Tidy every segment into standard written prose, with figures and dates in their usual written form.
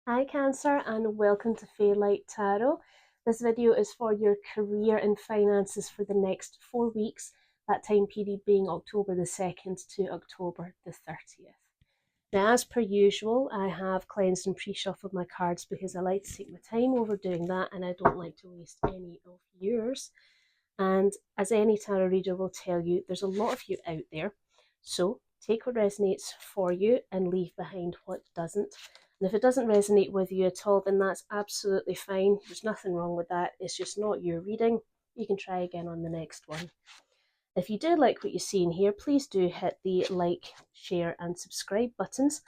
Hi Cancer and welcome to Fairlight Tarot. This video is for your career and finances for the next 4 weeks, that time period being October the 2nd to October the 30th. Now, as per usual, I have cleansed and pre-shuffled my cards because I like to take my time over doing that and I don't like to waste any of yours. And as any tarot reader will tell you, there's a lot of you out there. So take what resonates for you and leave behind what doesn't. And if it doesn't resonate with you at all, then that's absolutely fine. There's nothing wrong with that. It's just not your reading. You can try again on the next one. If you do like what you see in here, please do hit the like, share and subscribe buttons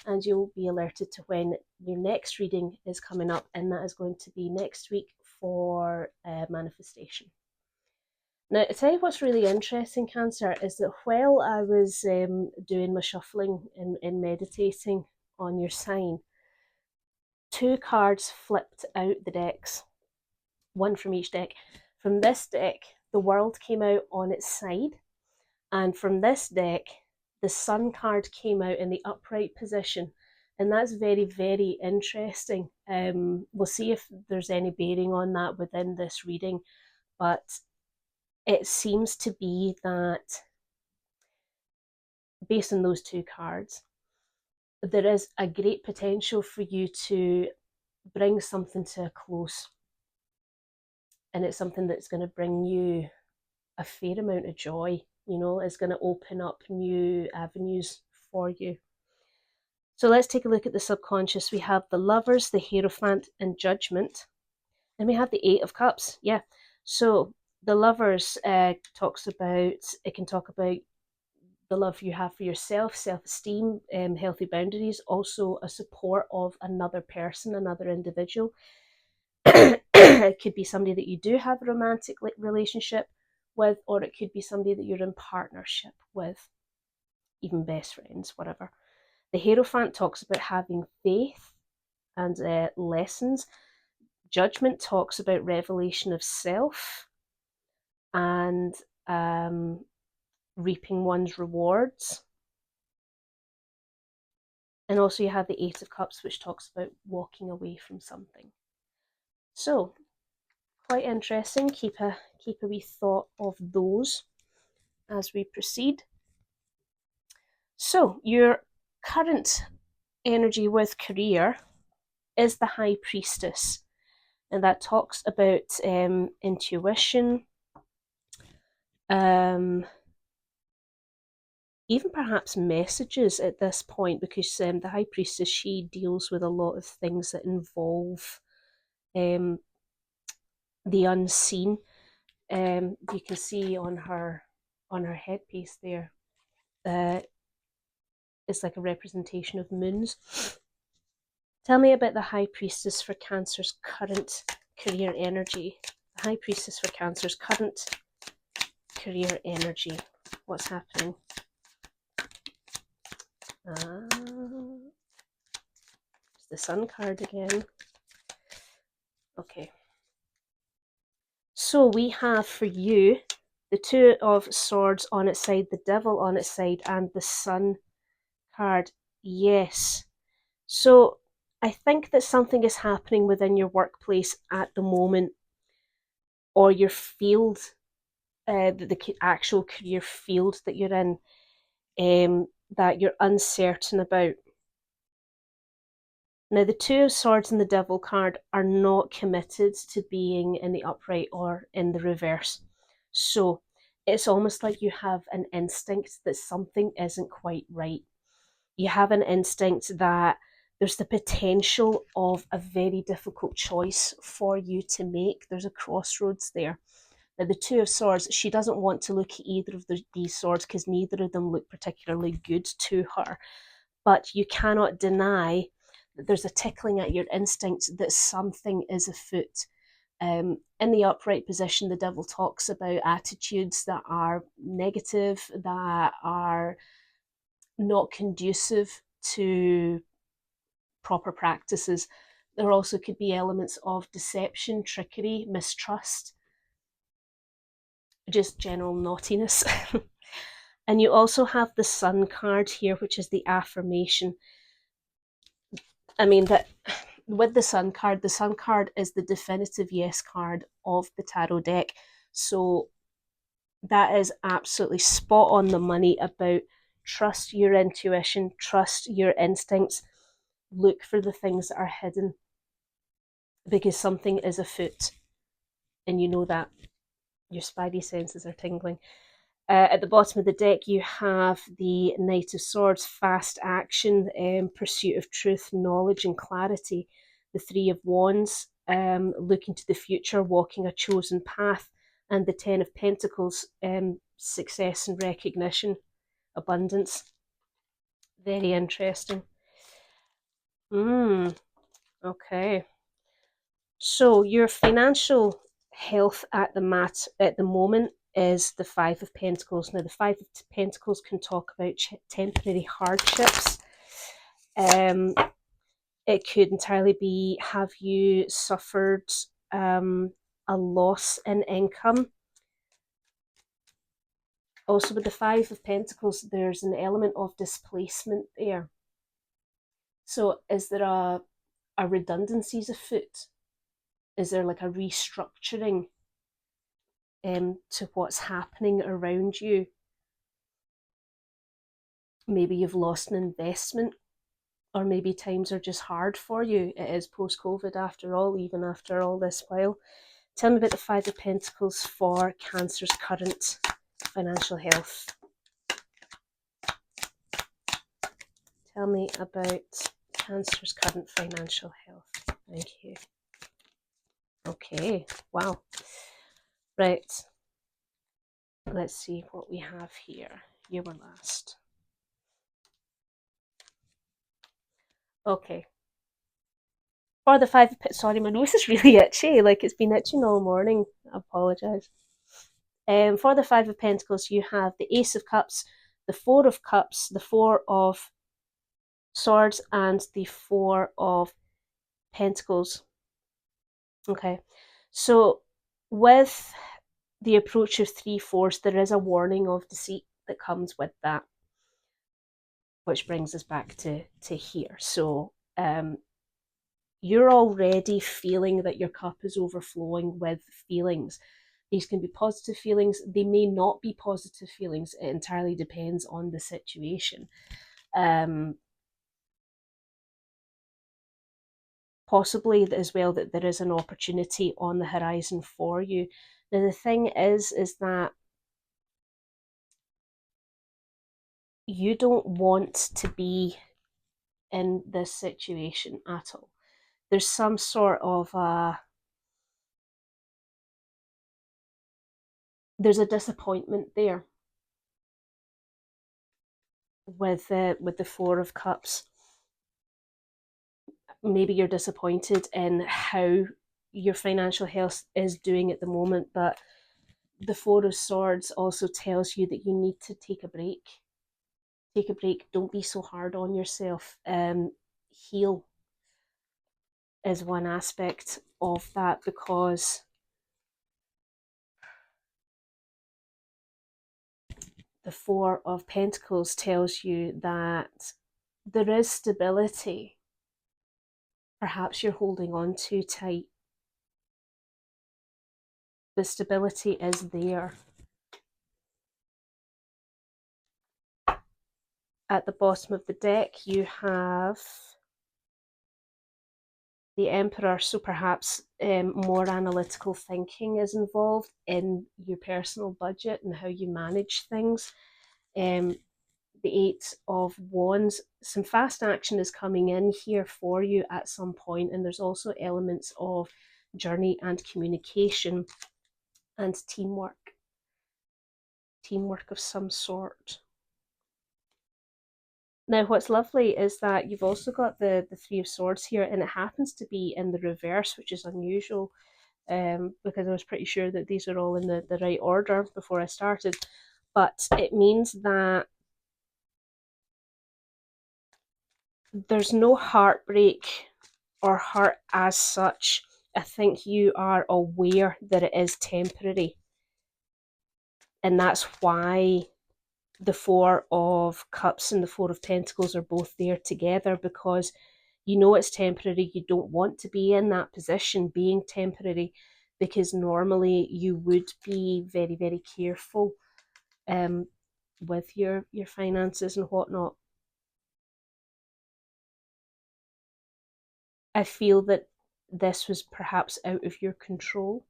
and you'll be alerted to when your next reading is coming up, and that is going to be next week for manifestation. Now, to tell you what's really interesting, Cancer, is that while I was doing my shuffling and meditating on your sign, two cards flipped out the decks, one from each deck. From this deck, the world came out on its side, and from this deck, the Sun card came out in the upright position. And that's very, very interesting. We'll see if there's any bearing on that within this reading, but it seems to be that based on those two cards, there is a great potential for you to bring something to a close. And it's something that's going to bring you a fair amount of joy, it's going to open up new avenues for you. So let's take a look at the subconscious. We have the Lovers, the Hierophant, and Judgment. And we have the Eight of Cups. Yeah. So the Lovers it can talk about the love you have for yourself, self-esteem, healthy boundaries, also a support of another person, another individual. It could be somebody that you do have a romantic relationship with, or it could be somebody that you're in partnership with, even best friends, whatever. The Hierophant talks about having faith and lessons. Judgment talks about revelation of self and reaping one's rewards. And also you have the Eight of Cups, which talks about walking away from something. So, quite interesting. Keep a wee thought of those as we proceed. So, your current energy with career is the High Priestess. And that talks about intuition, even perhaps messages at this point, because the High Priestess, she deals with a lot of things that involve the unseen. You can see on her headpiece there, it's like a representation of moons. Tell me about the High Priestess for Cancer's current career energy. The High Priestess for Cancer's current career energy. What's happening? It's the Sun card again. Okay. So we have for you the Two of Swords on its side, the Devil on its side, and the Sun card. Yes. So I think that something is happening within your workplace at the moment, or your field, the actual career field that you're in, that you're uncertain about. Now, the Two of Swords and the Devil card are not committed to being in the upright or in the reverse. So it's almost like you have an instinct that something isn't quite right. You have an instinct that there's the potential of a very difficult choice for you to make. There's a crossroads there. Now, the Two of Swords, she doesn't want to look at either of these swords because neither of them look particularly good to her. But you cannot deny that there's a tickling at your instinct that something is afoot. In the upright position, the Devil talks about attitudes that are negative, that are not conducive to proper practices. There also could be elements of deception, trickery, mistrust, just general naughtiness. And you also have the Sun card here, which is the affirmation. I mean, that with the Sun card is the definitive yes card of the tarot deck. So that is absolutely spot on the money about trust your intuition, trust your instincts, look for the things that are hidden because something is afoot and you know that. Your spidey senses are tingling. At the bottom of the deck, you have the Knight of Swords, fast action, pursuit of truth, knowledge, and clarity. The Three of Wands, looking to the future, walking a chosen path. And the Ten of Pentacles, success and recognition, abundance. Very interesting. Okay. So your financial health at the moment is the Five of Pentacles. Now, the Five of Pentacles can talk about temporary hardships. It could entirely be, have you suffered a loss in income? Also, with the Five of Pentacles, there's an element of displacement there. So is there a redundancies afoot? Is there like a restructuring to what's happening around you? Maybe you've lost an investment, or maybe times are just hard for you. It is post-COVID after all, even after all this while. Tell me about the Five of Pentacles for Cancer's current financial health. Tell me about Cancer's current financial health. Thank you. Okay, wow. Right. Let's see what we have here. You were last. Okay. For the Five of Pentacles, sorry, my nose is really itchy. Like it's been itching all morning. I apologise. For the Five of Pentacles, you have the Ace of Cups, the Four of Cups, the Four of Swords, and the Four of Pentacles. Okay, so with the approach of 3/4, there is a warning of deceit that comes with that, which brings us back to here. So you're already feeling that your cup is overflowing with feelings. These can be positive feelings. They may not be positive feelings. It entirely depends on the situation. Possibly as well that there is an opportunity on the horizon for you. Now the thing is that you don't want to be in this situation at all. There's some sort of there's a disappointment there with the Four of Cups. Maybe you're disappointed in how your financial health is doing at the moment, but the Four of Swords also tells you that you need to take a break. Take a break. Don't be so hard on yourself. Heal is one aspect of that, because the Four of Pentacles tells you that there is stability. Perhaps you're holding on too tight. The stability is there. At the bottom of the deck, you have the Emperor, so perhaps more analytical thinking is involved in your personal budget and how you manage things. The Eight of Wands, some fast action is coming in here for you at some point, and there's also elements of journey and communication and teamwork of some sort. Now, what's lovely is that you've also got the Three of Swords here, and it happens to be in the reverse, which is unusual, because I was pretty sure that these are all in the right order before I started. But it means that there's no heartbreak or hurt as such. I think you are aware that it is temporary. And that's why the Four of Cups and the Four of Pentacles are both there together, because You know it's temporary. You don't want to be in that position being temporary, because normally you would be very, very careful with your finances and whatnot. I feel that this was perhaps out of your control.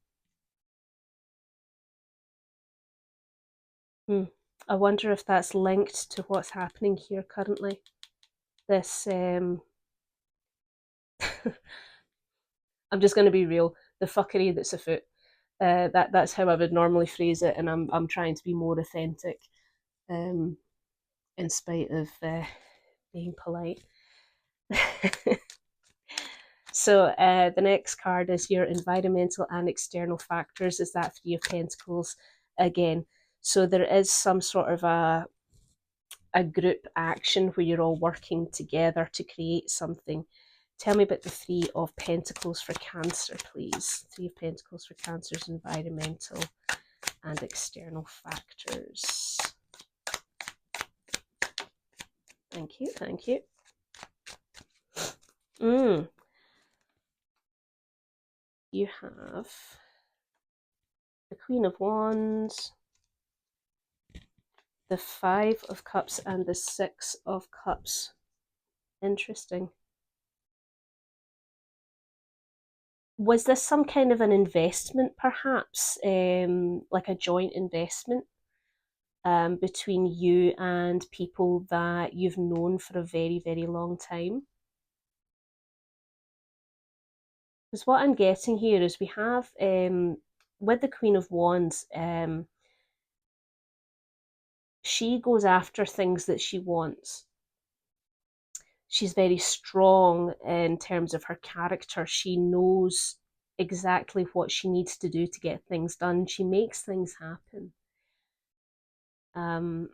I wonder if that's linked to what's happening here currently. This, I'm just going to be real, the fuckery that's afoot. That's how I would normally phrase it, and I'm trying to be more authentic, in spite of being polite. So the next card is your environmental and external factors, is that Three of Pentacles again. So there is some sort of a group action where you're all working together to create something. Tell me about the Three of Pentacles for Cancer, please. Three of Pentacles for Cancer's environmental and external factors. Thank you, thank you. You have the Queen of Wands, the Five of Cups, and the Six of Cups. Interesting. Was this some kind of an investment, perhaps, like a joint investment between you and people that you've known for a very, very long time? Because what I'm getting here is we have, with the Queen of Wands, she goes after things that she wants. She's very strong in terms of her character. She knows exactly what she needs to do to get things done. She makes things happen. Now,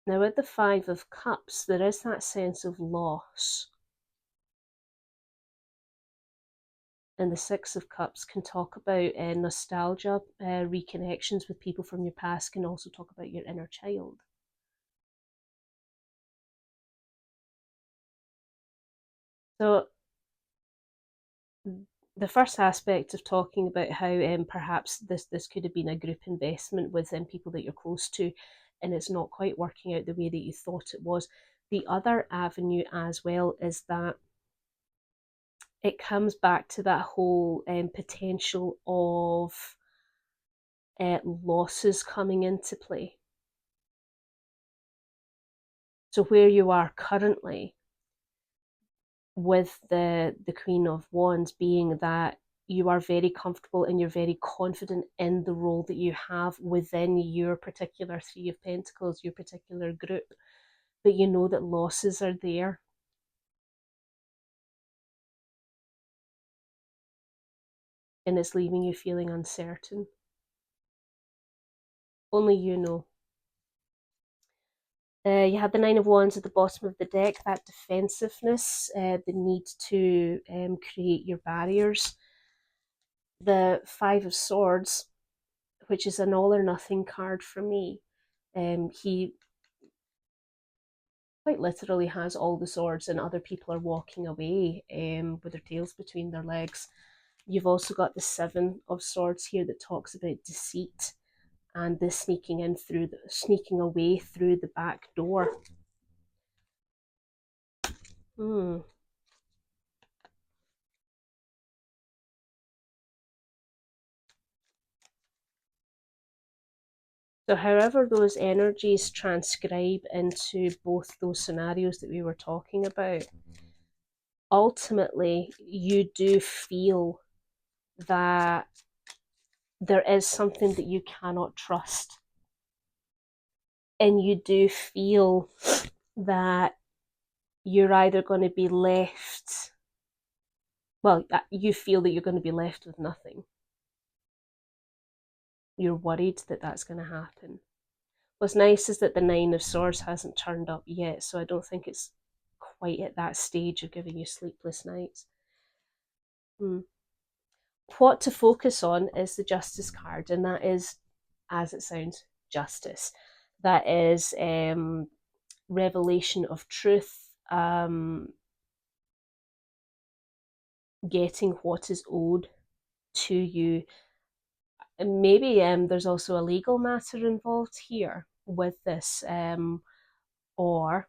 with the Five of Cups, there is that sense of loss. And the Six of Cups can talk about nostalgia, reconnections with people from your past, can also talk about your inner child. So the first aspect of talking about how perhaps this could have been a group investment with people that you're close to, and it's not quite working out the way that you thought it was. The other avenue as well is that it comes back to that whole potential of losses coming into play. So where you are currently with the Queen of Wands being that you are very comfortable and you're very confident in the role that you have within your particular Three of Pentacles, your particular group, but you know that losses are there. And it's leaving you feeling uncertain. Only you know. You have the Nine of Wands at the bottom of the deck, that defensiveness, the need to create your barriers. The Five of Swords, which is an all or nothing card for me. He quite literally has all the swords and other people are walking away with their tails between their legs. You've also got the Seven of Swords here that talks about deceit and the sneaking away through the back door. So however those energies transcribe into both those scenarios that we were talking about, ultimately you do feel that there is something that you cannot trust. And you do feel that you're either going to be left, well, you feel that you're going to be left with nothing. You're worried that that's going to happen. What's nice is that the Nine of Swords hasn't turned up yet, so I don't think it's quite at that stage of giving you sleepless nights. What to focus on is the Justice card, and that is, as it sounds, justice. That is revelation of truth, getting what is owed to you. And maybe there's also a legal matter involved here with this, or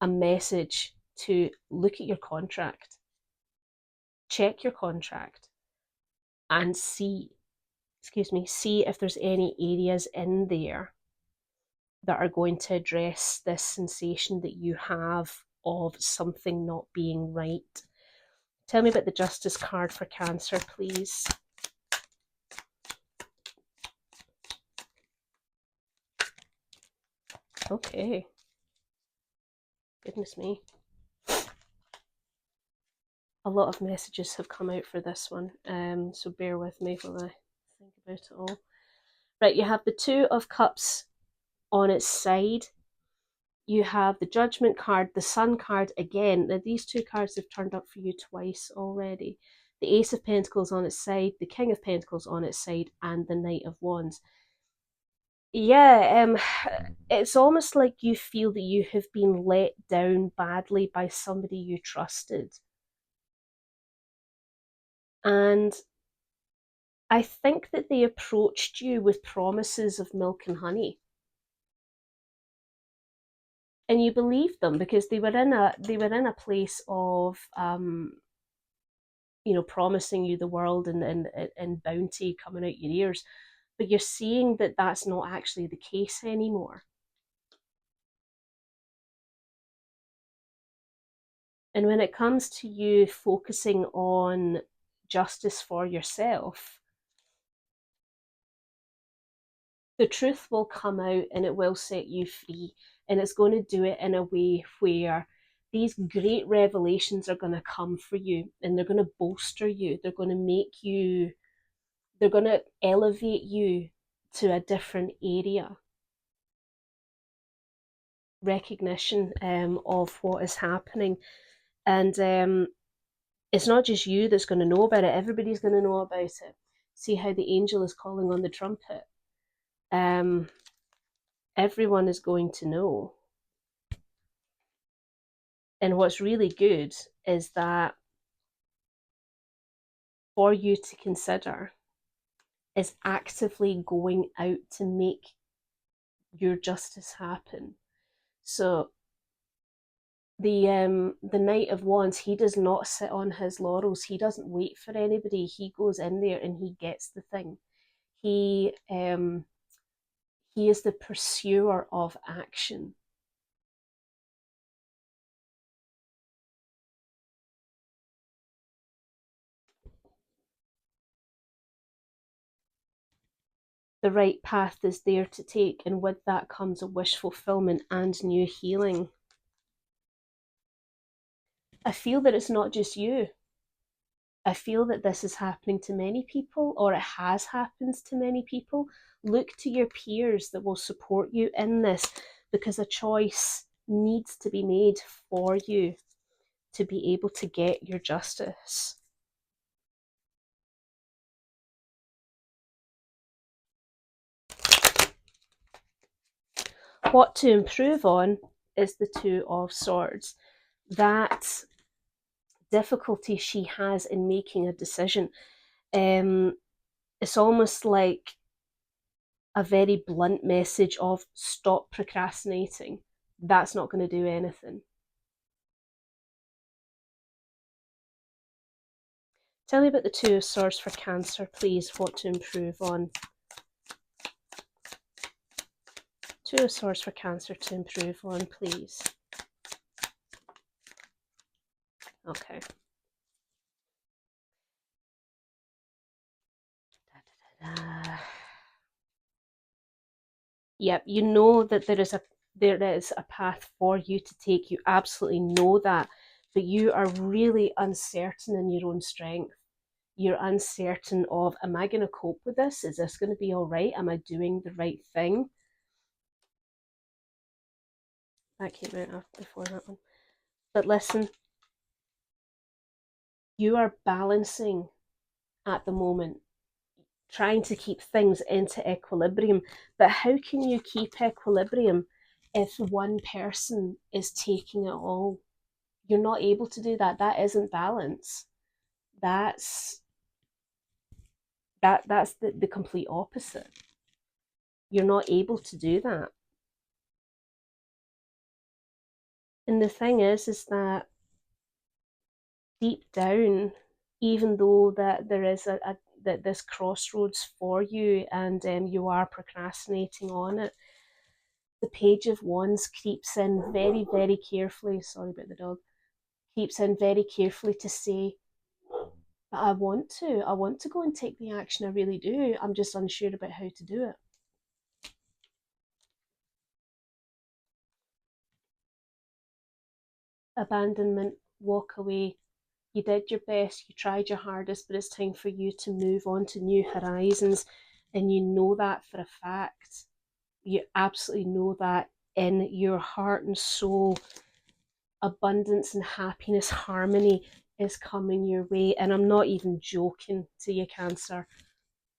a message to look at your contract, check your contract, and see if there's any areas in there that are going to address this sensation that you have of something not being right. Tell me about the Justice card for Cancer, please. Okay. Goodness me. A lot of messages have come out for this one, so bear with me while I think about it all. Right, you have the Two of Cups on its side. You have the Judgment card, the Sun card again. Now, these two cards have turned up for you twice already. The Ace of Pentacles on its side, the King of Pentacles on its side, and the Knight of Wands. Yeah, it's almost like you feel that you have been let down badly by somebody you trusted. And I think that they approached you with promises of milk and honey. And you believed them because they were in a place of promising you the world and bounty coming out your ears, but you're seeing that that's not actually the case anymore. And when it comes to you focusing on justice for yourself, the truth will come out and it will set you free, and it's going to do it in a way where these great revelations are going to come for you, and they're going to bolster you. They're going to make you, they're going to elevate you to a different area. Recognition of what is happening. And it's not just you that's going to know about it. Everybody's going to know about it. See how the angel is calling on the trumpet. Everyone is going to know. And what's really good is that for you to consider is actively going out to make your justice happen. So the Knight of Wands, he does not sit on his laurels. He doesn't wait for anybody. He goes in there and he gets the thing. He is the pursuer of action. The right path is there to take, and with that comes a wish fulfillment and new healing. I feel that it's not just you. I feel that this is happening to many people, or it has happened to many people. Look to your peers that will support you in this, because a choice needs to be made for you to be able to get your justice. What to improve on is the Two of Swords. That difficulty she has in making a decision. It's almost like a very blunt message of stop procrastinating. That's not going to do anything. Tell me about the Two of Swords for Cancer, please. What to improve on. Two of Swords for Cancer to improve on, please. Okay. Yep, you know that there is a path for you to take. You absolutely know that, but you are really uncertain in your own strength. You're uncertain of, am I going to cope with this? Is this going to be all right? Am I doing the right thing? That came out before that one. But listen, you are balancing at the moment, trying to keep things into equilibrium. But how can you keep equilibrium if one person is taking it all. You're not able to do that. That isn't balance. That's that's the complete opposite. You're not able to do that. And the thing is that deep down, even though that there is that this crossroads for you, and you are procrastinating on it, the Page of Wands creeps in very, very carefully. Sorry about the dog. Creeps in very carefully to say, but I want to. I want to go and take the action. I really do. I'm just unsure about how to do it. Abandonment, walk away. You did your best, you tried your hardest, but it's time for you to move on to new horizons. And you know that for a fact. You absolutely know that in your heart and soul. Abundance and happiness, harmony is coming your way. And I'm not even joking to you, Cancer.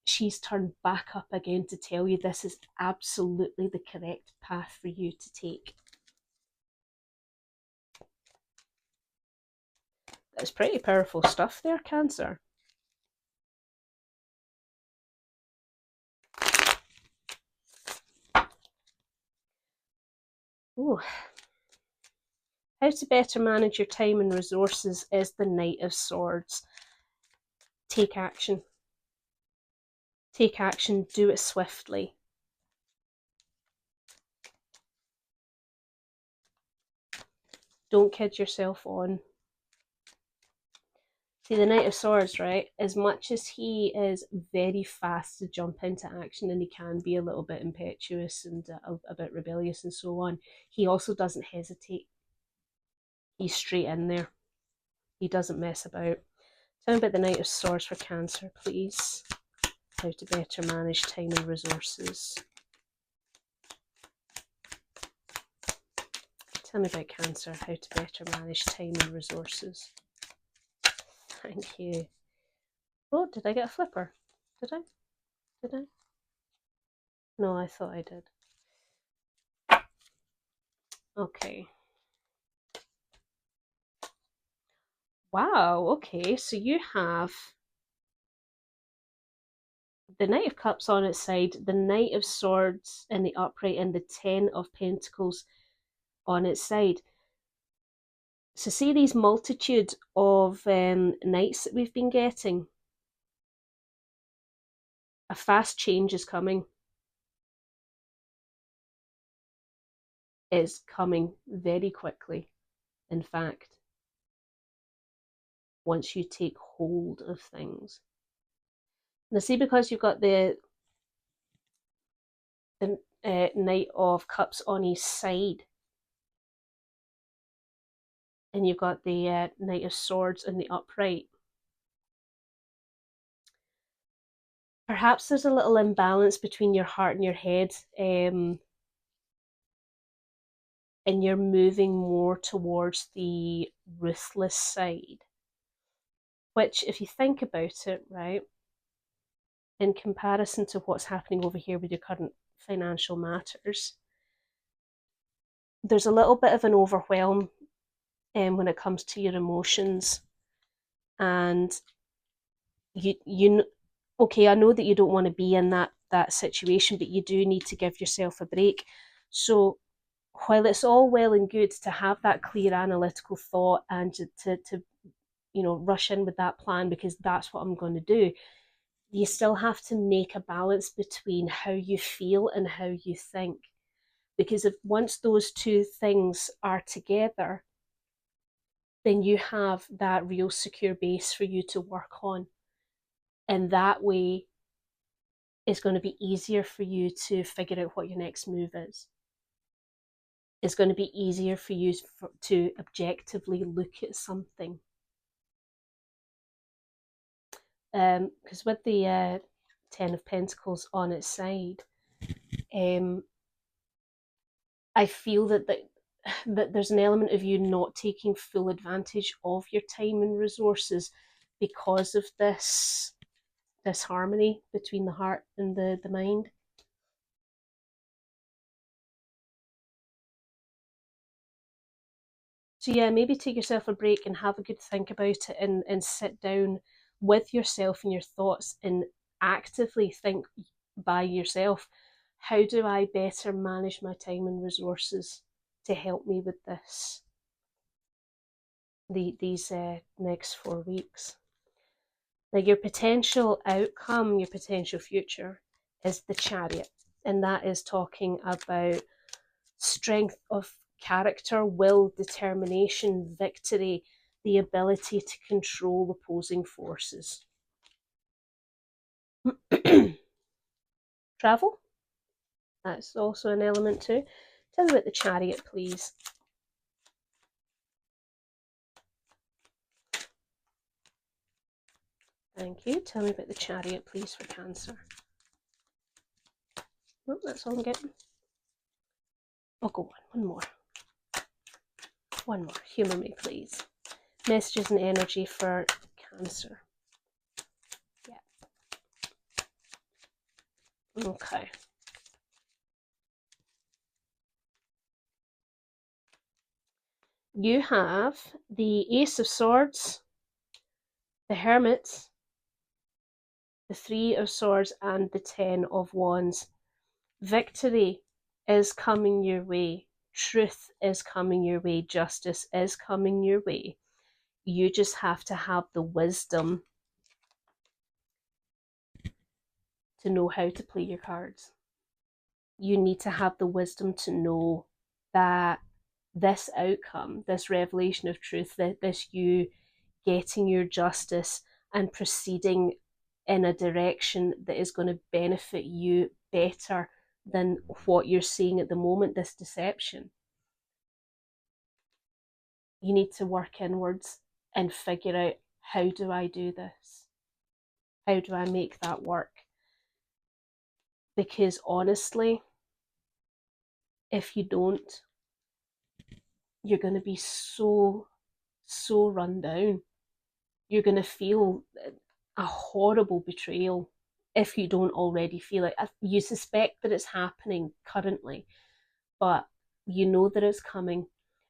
She's turned back up again to tell you this is absolutely the correct path for you to take. That's pretty powerful stuff there, Cancer. Ooh. How to better manage your time and resources is the Knight of Swords. Take action. Take action, do it swiftly. Don't kid yourself on. See, the Knight of Swords, right, as much as he is very fast to jump into action and he can be a little bit impetuous and a bit rebellious and so on, he also doesn't hesitate. He's straight in there. He doesn't mess about. Tell me about the Knight of Swords for Cancer, please. How to better manage time and resources. Tell me about Cancer, how to better manage time and resources. Thank you. Oh, did I get a flipper? Did I? Did I? No, I thought I did. Okay. Wow, okay, so you have the Knight of Cups on its side, the Knight of Swords in the upright, and the Ten of Pentacles on its side. So see these multitude of knights that we've been getting? A fast change is coming. It's coming very quickly, in fact, once you take hold of things. Now see, because you've got the Knight of Cups on his side, and you've got the Knight of Swords in the upright, perhaps there's a little imbalance between your heart and your head, and you're moving more towards the ruthless side, which, if you think about it, right, in comparison to what's happening over here with your current financial matters, there's a little bit of an overwhelm when it comes to your emotions. And you okay, I know that you don't want to be in that situation, but you do need to give yourself a break. So while it's all well and good to have that clear analytical thought and to rush in with that plan because that's what I'm going to do, you still have to make a balance between how you feel and how you think. Because if once those two things are together, then you have that real secure base for you to work on. And that way, it's going to be easier for you to figure out what your next move is. It's going to be easier for you to objectively look at something. Because with the Ten of Pentacles on its side, I feel that there's an element of you not taking full advantage of your time and resources because of this harmony between the heart and the mind. So yeah, maybe take yourself a break and have a good think about it, and sit down with yourself and your thoughts and actively think by yourself, how do I better manage my time and resources to help me with this, these next 4 weeks. Now your potential outcome, your potential future is the Chariot, and that is talking about strength of character, will, determination, victory, the ability to control opposing forces. Travel, that's also an element too. Tell me about the Chariot, please. Thank you. Tell me about the Chariot, please, for Cancer. Nope, that's all I'm getting. I'll go one more. One more. Humour me, please. Messages and energy for Cancer. Yeah. Okay. You have the Ace of Swords, the Hermit, the Three of Swords, and the Ten of Wands. Victory is coming your way. Truth is coming your way. Justice is coming your way. You just have to have the wisdom to know how to play your cards. You need to have the wisdom to know that this outcome, this revelation of truth, this you getting your justice and proceeding in a direction that is going to benefit you better than what you're seeing at the moment, this deception. You need to work inwards and figure out, how do I do this? How do I make that work? Because honestly, if you don't, you're going to be so run down. You're going to feel a horrible betrayal if you don't already feel it. You suspect that it's happening currently, but you know that it's coming,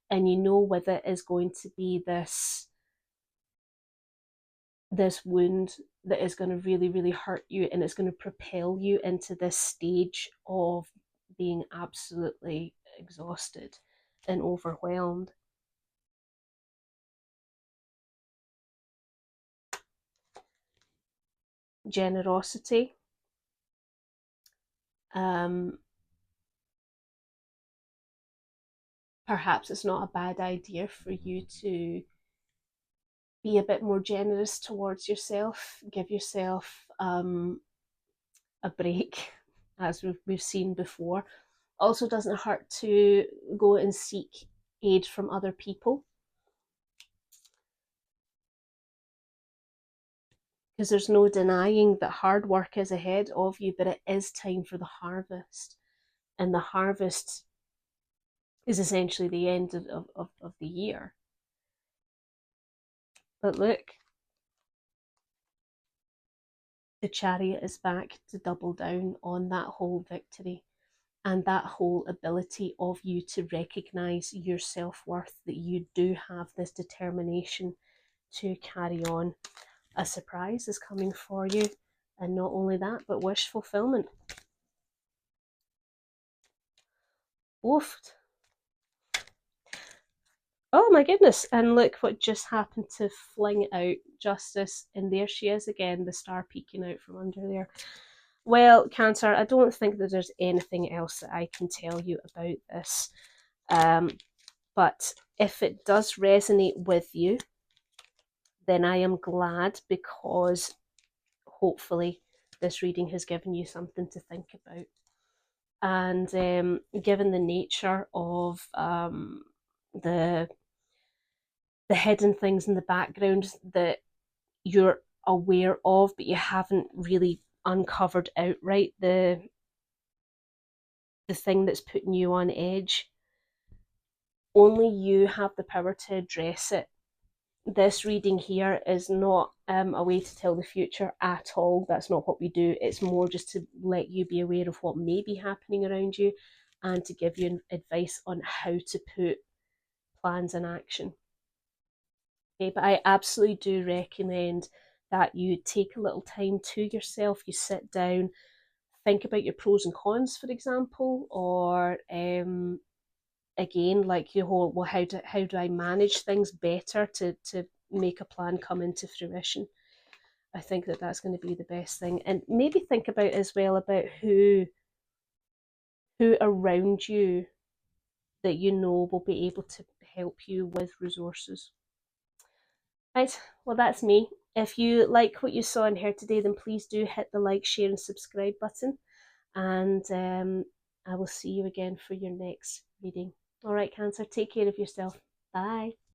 and you know whether it is going to be this wound that is going to really, really hurt you, and it's going to propel you into this stage of being absolutely exhausted and overwhelmed. Generosity. Perhaps it's not a bad idea for you to be a bit more generous towards yourself. Give yourself a break, as we've seen before. Also, doesn't hurt to go and seek aid from other people, because there's no denying that hard work is ahead of you, but it is time for the harvest. And the harvest is essentially the end of the year. But look, the Chariot is back to double down on that whole victory and that whole ability of you to recognize your self-worth, that you do have this determination to carry on. A surprise is coming for you, and not only that, but wish fulfillment. Oofed. Oh my goodness, and look what just happened to fling out Justice, and there she is again, the star peeking out from under there. Well, Cancer, I don't think that there's anything else that I can tell you about this. But if it does resonate with you, then I am glad, because hopefully this reading has given you something to think about. And given the nature of the hidden things in the background that you're aware of, but you haven't really uncovered outright, the thing that's putting you on edge, only you have the power to address it. This reading here is not a way to tell the future at all. That's not what we do. It's more just to let you be aware of what may be happening around you, and to give you advice on how to put plans in action. Okay, but I absolutely do recommend that you take a little time to yourself, you sit down, think about your pros and cons, for example, or again, like your whole, well, how do I manage things better to make a plan come into fruition? I think that that's going to be the best thing, and maybe think about as well about who around you that you know will be able to help you with resources. Right, well, that's me. If you like what you saw in here today, then please do hit the like, share, and subscribe button. And I will see you again for your next reading. All right, Cancer, take care of yourself. Bye.